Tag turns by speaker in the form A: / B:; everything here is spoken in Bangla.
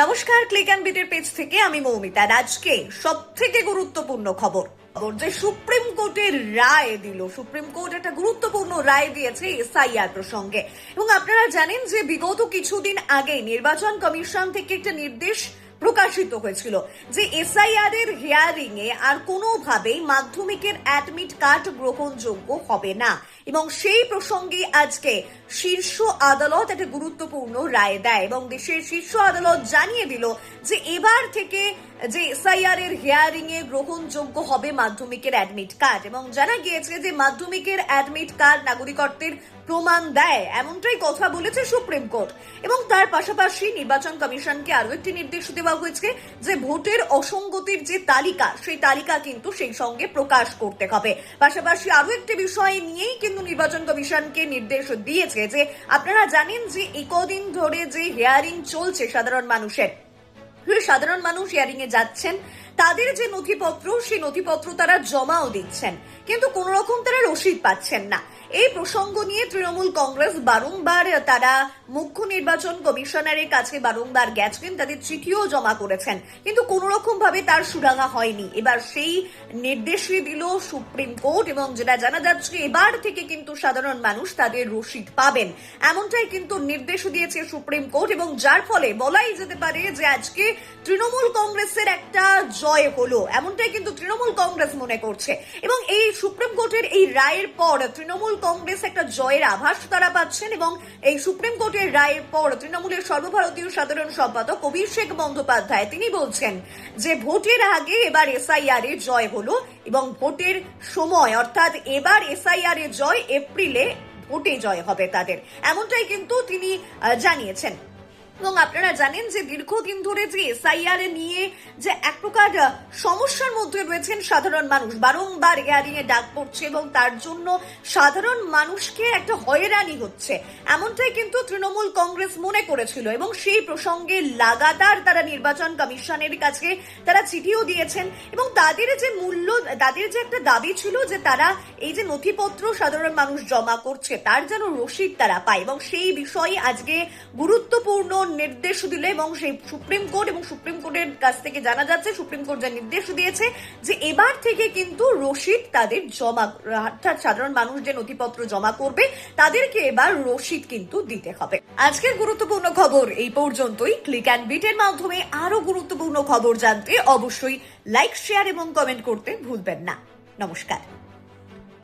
A: নমস্কার, ক্লিক অ্যান্ড বিটের পেজ থেকে আমি মৌমিতা। আজকে সব থেকে গুরুত্বপূর্ণ খবর যে সুপ্রিম কোর্টের রায় দিল। সুপ্রিম কোর্ট একটা গুরুত্বপূর্ণ রায় দিয়েছে এসআইআর প্রসঙ্গে। এবং আপনারা জানেন যে বিগত কিছুদিন আগে নির্বাচন কমিশন থেকে একটা নির্দেশ প্রকাশিত হয়েছিল যে এসআইআর এর হিয়ারিং এ আর কোনোভাবেই মাধ্যমিকের অ্যাডমিট কার্ড গ্রহণযোগ্য হবে না। এবং সেই প্রসঙ্গে আজকে শীর্ষ আদালত একটা গুরুত্বপূর্ণ রায় দেয় এবং দেশের শীর্ষ আদালত জানিয়ে দিল যে এবার থেকে যে এসআইআর এর হিয়ারিং এ গ্রহণযোগ্য হবে মাধ্যমিকের অ্যাডমিট কার্ড। এবং জানা গিয়েছে যে মাধ্যমিকের অ্যাডমিট কার্ড নাগরিকত্বের প্রমাণ দেয়, এমনটাই কথা বলেছে সুপ্রিম কোর্ট। এবং তার পাশাপাশি নির্বাচন কমিশনকে আরো একটি নির্দেশ দেওয়া হয়েছে যে ভোটের অসঙ্গতির যে তালিকা, সেই তালিকা কিন্তু সেই সঙ্গে প্রকাশ করতে হবে। পাশাপাশি আরো একটি বিষয় নিয়েই কিন্তু নির্বাচন কমিশনকে নির্দেশ দিয়েছে যে আপনারা জানেন যে কদিন ধরে যে হিয়ারিং চলছে সাধারণ মানুষের, সাধারণ মানুষ হিয়ারিং এ যাচ্ছেন, তাদের যে নথিপত্র সেই নথিপত্র তারা জমাও দিচ্ছেন, কিন্তু কোন রকম তারা রসিদ পাচ্ছেন না। এই প্রসঙ্গ নিয়ে তৃণমূল কংগ্রেস বারংবার তারা মুখ্য নির্বাচন কমিশনারের কাছে বারংবার গেছেন, তাদের চিঠিও জমা করেছেন, কিন্তু কোন রকম ভাবে তার সুরাহা হয়নি। এবার সেই নির্দেশই দিল সুপ্রিম কোর্ট এবং যেটা জানা যাচ্ছে এবার থেকে কিন্তু সাধারণ মানুষ তাদের রসিদ পাবেন, এমনটাই কিন্তু নির্দেশ দিয়েছে সুপ্রিম কোর্ট। এবং যার ফলে বলাই যেতে পারে যে আজকে তৃণমূল কংগ্রেসের একটা জয় হলো, এমনটাই কিন্তু তৃণমূল কংগ্রেস মনে করছে। এবং এই সুপ্রিম কোর্টের এই রায়ের পর তৃণমূল কংগ্রেস একটা জয়ের আভাস তারা পাচ্ছেন। এবং এই সুপ্রিম কোর্টের রায়ের পর তৃণমূলের সর্বভারতীয় সাধারণ সম্পাদক অভিষেক বন্দ্যোপাধ্যায় তিনি বলছেন যে ভোটের আগে এবার এসআইআর এর জয় হলো এবং ভোটের সময় অর্থাৎ এবার এসআইআর এর জয়, এপ্রিলে ভোটে জয় হবে তাদের, এমনটাই কিন্তু তিনি জানিয়েছেন। এবং আপনারা জানেন যে দীর্ঘদিন ধরে যে এসআইআর নিয়ে যে এক প্রকার সমস্যার মধ্যে রয়েছেন সাধারণ মানুষ, বারংবার হিয়ারিং এ ডাক পড়ছে এবং তার জন্য সাধারণ মানুষকে একটা হয়রানি হচ্ছে, এমনটাই কিন্তু তৃণমূল কংগ্রেস মনে করেছিল। এবং সেই প্রসঙ্গে লাগাতার তারা নির্বাচন কমিশনের কাছে তারা চিঠিও দিয়েছেন এবং তাদের যে মূল্য, তাদের যে একটা দাবি ছিল যে তারা এই যে নথিপত্র সাধারণ মানুষ জমা করছে তার যেন রসিদ তারা পায়। এবং সেই বিষয়ে আজকে গুরুত্বপূর্ণ নির্দেশ দিল এবং সেই সুপ্রিম কোর্ট, এবং সুপ্রিম কোর্টের কাছ থেকে জানা যাচ্ছে সুপ্রিম কোর্ট যে নির্দেশ দিয়েছে যে এবার থেকে কিন্তু রসিদ তাদের জমা, অর্থাৎ সাধারণ মানুষ যে নথিপত্র জমা করবে তাদেরকে এবার রসিদ কিন্তু দিতে হবে। আজকের গুরুত্বপূর্ণ খবর এই পর্যন্তই। ক্লিক অ্যান্ড বিটের মাধ্যমে আরো গুরুত্বপূর্ণ খবর জানতে অবশ্যই লাইক, শেয়ার এবং কমেন্ট করতে ভুলবেন না। নমস্কার।